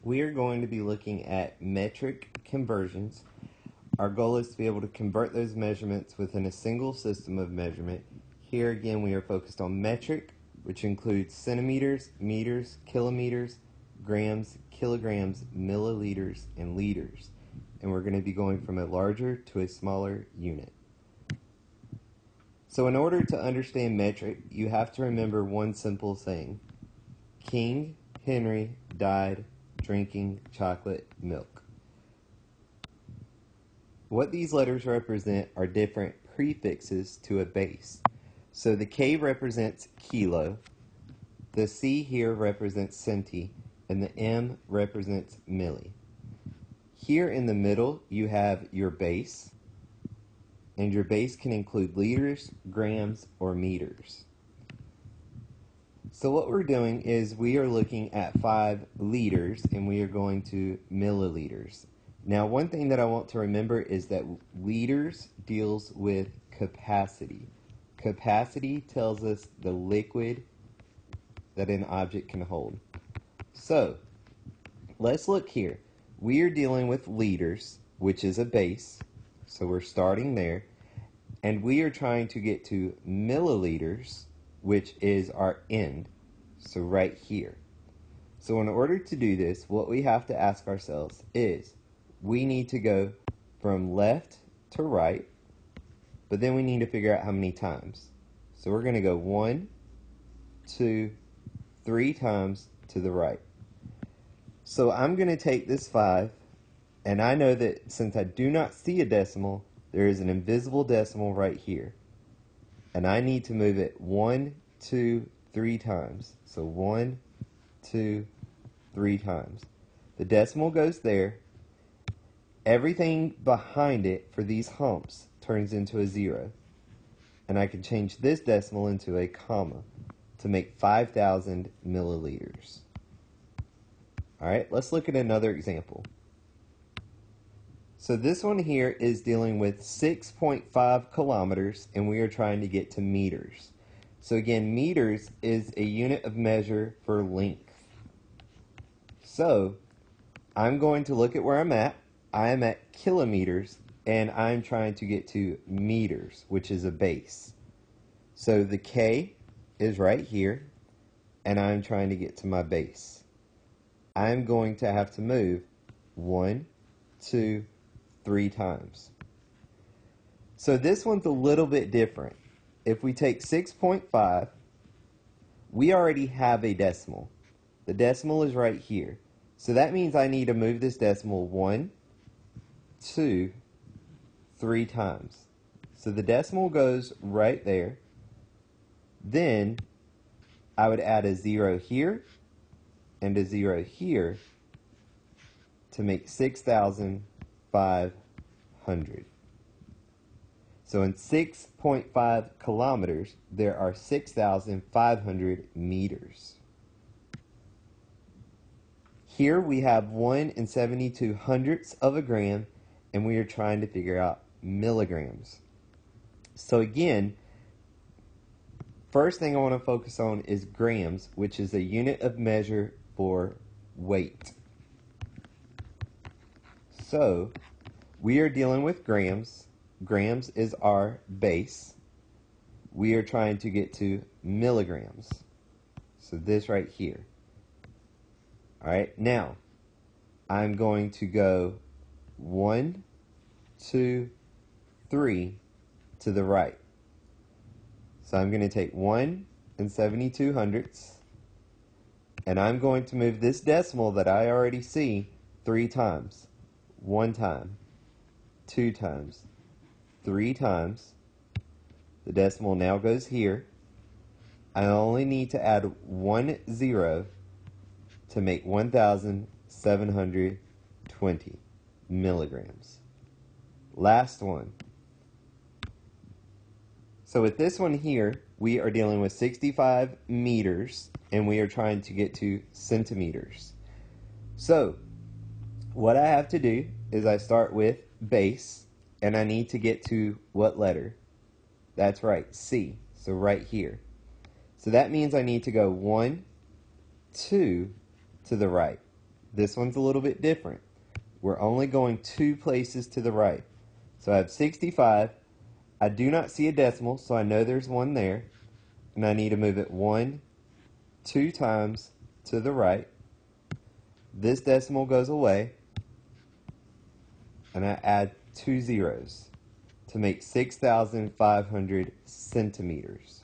We are going to be looking at metric conversions. Our goal is to be able to convert those measurements within a single system of measurement. Here again we are focused on metric, which includes centimeters, meters, kilometers, grams, kilograms, milliliters, and liters. And we're going to be going from a larger to a smaller unit. So in order to understand metric, you have to remember one simple thing. King Henry died drinking chocolate milk. What these letters represent are different prefixes to a base. So the K represents kilo, the C here represents centi, and the M represents milli. Here in the middle you have your base, and your base can include liters, grams, or meters. So what we're doing is we are looking at 5 liters and we are going to milliliters. Now one thing that I want to remember is that liters deals with capacity. Capacity tells us the liquid that an object can hold. So let's look here. We are dealing with liters, which is a base. So we're starting there. And we are trying to get to milliliters, which is our end, so right here. So in order to do this, what we have to ask ourselves is, we need to go from left to right, but then we need to figure out how many times. So we're going to go 1, 2, 3 times to the right. So I'm going to take this 5, and I know that since I do not see a decimal, there is an invisible decimal right here. And I need to move it 1, 2, 3 times. So 1, 2, 3 times. The decimal goes there. Everything behind it for these humps turns into a 0. And I can change this decimal into a comma to make 5,000 milliliters. Alright, let's look at another example. So this one here is dealing with 6.5 kilometers, and we are trying to get to meters. So again, meters is a unit of measure for length. So I'm going to look at where I'm at. I am at kilometers, and I'm trying to get to meters, which is a base. So the K is right here, and I'm trying to get to my base. I'm going to have to move 1, 2, 3 times. So this one's a little bit different. If we take 6.5, we already have a decimal. The decimal is right here. So that means I need to move this decimal 1, 2, 3 times. So the decimal goes right there. Then I would add a 0 here and a 0 here to make 6,500. So in 6.5 kilometers, there are 6,500 meters. Here we have 1 72 hundredths of a gram, and we are trying to figure out milligrams. So again, first thing I want to focus on is grams, which is a unit of measure for weight. So we are dealing with grams. Grams is our base. We are trying to get to milligrams. So this right here. Alright, now I'm going to go 1, 2, 3 to the right. So I'm going to take 1 72 hundredths, and I'm going to move this decimal that I already see 3 times. 1 time, 2 times, 3 times. The decimal now goes here. I only need to add 1 0 to make 1,720 milligrams. Last one. So with this one here, we are dealing with 65 meters, and we are trying to get to centimeters. So what I have to do is I start with base, and I need to get to what letter? That's right, C. So right here. So that means I need to go 1, 2 to the right. This one's a little bit different. We're only going 2 places to the right. So I have 65. I do not see a decimal, so I know there's one there. And I need to move it 2 times to the right. This decimal goes away. And I add 2 zeros to make 6,500 centimeters.